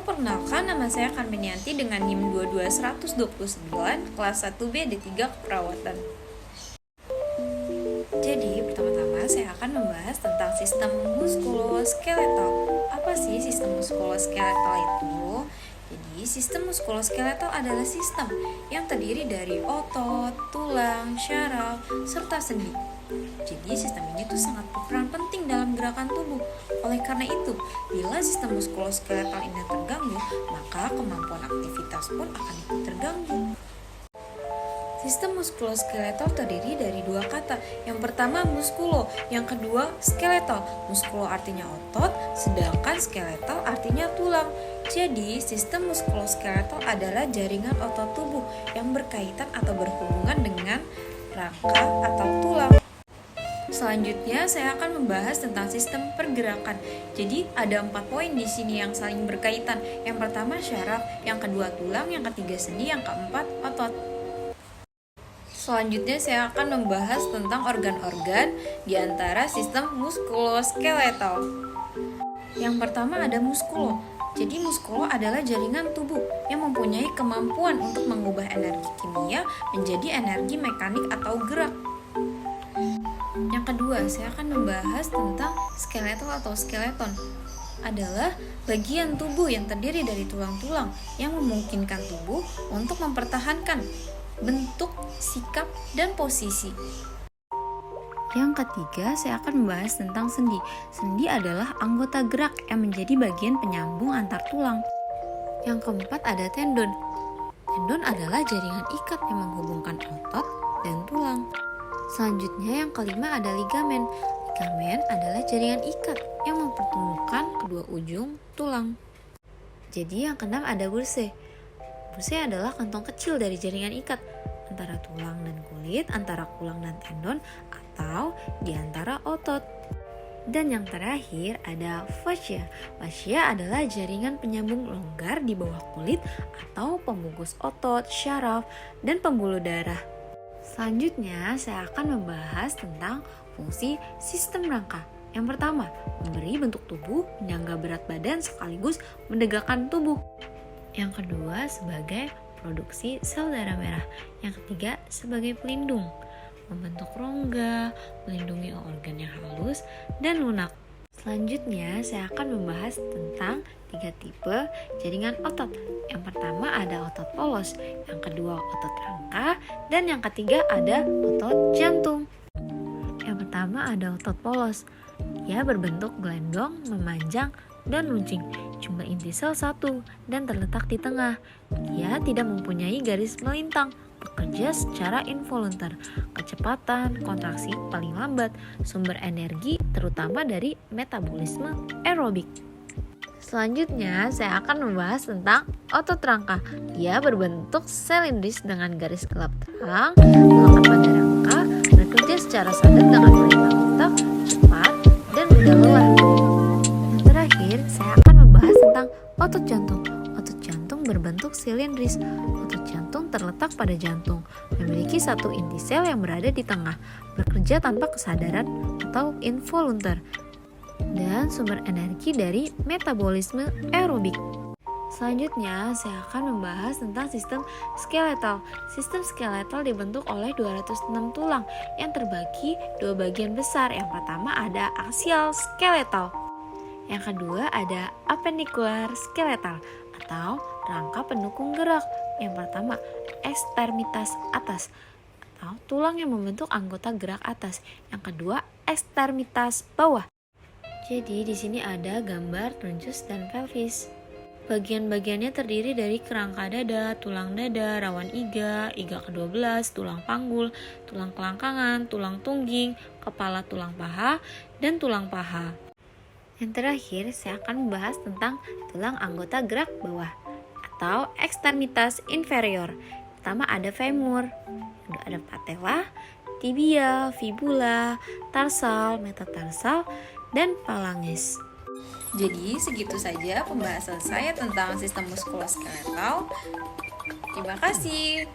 perkenalkan, nama saya Karminianti dengan NIM 22129, kelas 1B D3 Keperawatan. Jadi, pertama-tama saya akan membahas tentang sistem muskuloskeletal. Apa sih sistem muskuloskeletal itu? Jadi, sistem muskuloskeletal adalah sistem yang terdiri dari otot, tulang, syaraf, serta sendi. Jadi sistem ini tuh sangat berperan penting dalam gerakan tubuh. Oleh karena itu, bila sistem muskuloskeletal ini terganggu, maka kemampuan aktivitas pun akan ikut terganggu. Sistem muskuloskeletal terdiri dari dua kata. Yang pertama muskulo, yang kedua skeletal. Muskulo artinya otot, sedangkan skeletal artinya tulang. Jadi, sistem muskuloskeletal adalah jaringan otot tubuh yang berkaitan atau berhubungan dengan rangka atau tulang. Selanjutnya saya akan membahas tentang sistem pergerakan. Jadi ada 4 poin di sini yang saling berkaitan. Yang pertama syaraf, yang kedua tulang, yang ketiga sendi, yang keempat otot. Selanjutnya saya akan membahas tentang organ-organ di antara sistem muskuloskeletal. Yang pertama ada muskulo. Jadi muskulo adalah jaringan tubuh yang mempunyai kemampuan untuk mengubah energi kimia menjadi energi mekanik atau gerak. Yang kedua, saya akan membahas tentang skeletal atau skeleton. Adalah bagian tubuh yang terdiri dari tulang-tulang yang memungkinkan tubuh untuk mempertahankan bentuk, sikap, dan posisi. Yang ketiga, saya akan membahas tentang sendi. Sendi adalah anggota gerak yang menjadi bagian penyambung antar tulang. Yang keempat ada tendon. Tendon adalah jaringan ikat yang menghubungkan otot dan tulang. Selanjutnya yang kelima ada ligamen. Ligamen adalah jaringan ikat yang mempertemukan kedua ujung tulang. Jadi yang keenam ada bursa. Bursa adalah kantong kecil dari jaringan ikat antara tulang dan kulit, antara tulang dan tendon, atau di antara otot. Dan yang terakhir ada fascia. Fascia adalah jaringan penyambung longgar di bawah kulit atau pembungkus otot, syaraf, dan pembuluh darah. Selanjutnya, saya akan membahas tentang fungsi sistem rangka. Yang pertama, memberi bentuk tubuh, menyangga berat badan sekaligus menegakkan tubuh. Yang kedua, sebagai produksi sel darah merah. Yang ketiga, sebagai pelindung, membentuk rongga, melindungi organ yang halus dan lunak. Selanjutnya, saya akan membahas tentang 3 tipe jaringan otot. Yang pertama ada otot polos, yang kedua otot rangka, dan yang ketiga ada otot jantung. Yang pertama ada otot polos. Ia berbentuk gelendong, memanjang, dan runcing. Jumlah inti sel 1 dan terletak di tengah. Ia tidak mempunyai garis melintang. Bekerja secara involuntar, kecepatan kontraksi paling lambat, sumber energi terutama dari metabolisme aerobik. Selanjutnya saya akan membahas tentang otot rangka. Ia berbentuk silindris dengan garis gelap terang, melekat pada rangka, bekerja secara sadar dengan perintah cepat dan mudah lelah. Dan terakhir saya akan membahas tentang otot jantung. Otot jantung berbentuk silindris. Otot jantung terletak pada jantung, memiliki satu inti sel yang berada di tengah, bekerja tanpa kesadaran atau involuntar, dan sumber energi dari metabolisme aerobik. Selanjutnya, saya akan membahas tentang sistem skeletal. Sistem skeletal dibentuk oleh 206 tulang yang terbagi 2 bagian besar. Yang pertama ada aksial skeletal. Yang kedua ada appendicular skeletal atau rangka pendukung gerak. Yang pertama, ekstremitas atas atau tulang yang membentuk anggota gerak atas. Yang kedua, ekstremitas bawah. Jadi di sini ada gambar trunchus dan pelvis. Bagian-bagiannya terdiri dari kerangka dada, tulang dada, rawan iga, iga ke-12, tulang panggul, tulang kelangkangan, tulang tungging, kepala tulang paha, dan tulang paha. Yang terakhir, saya akan membahas tentang tulang anggota gerak bawah atau ekstremitas inferior. Pertama ada femur, ada patella, tibia, fibula, tarsal, metatarsal, dan phalanges. Jadi segitu saja pembahasan saya tentang sistem muskuloskeletal. Terima kasih.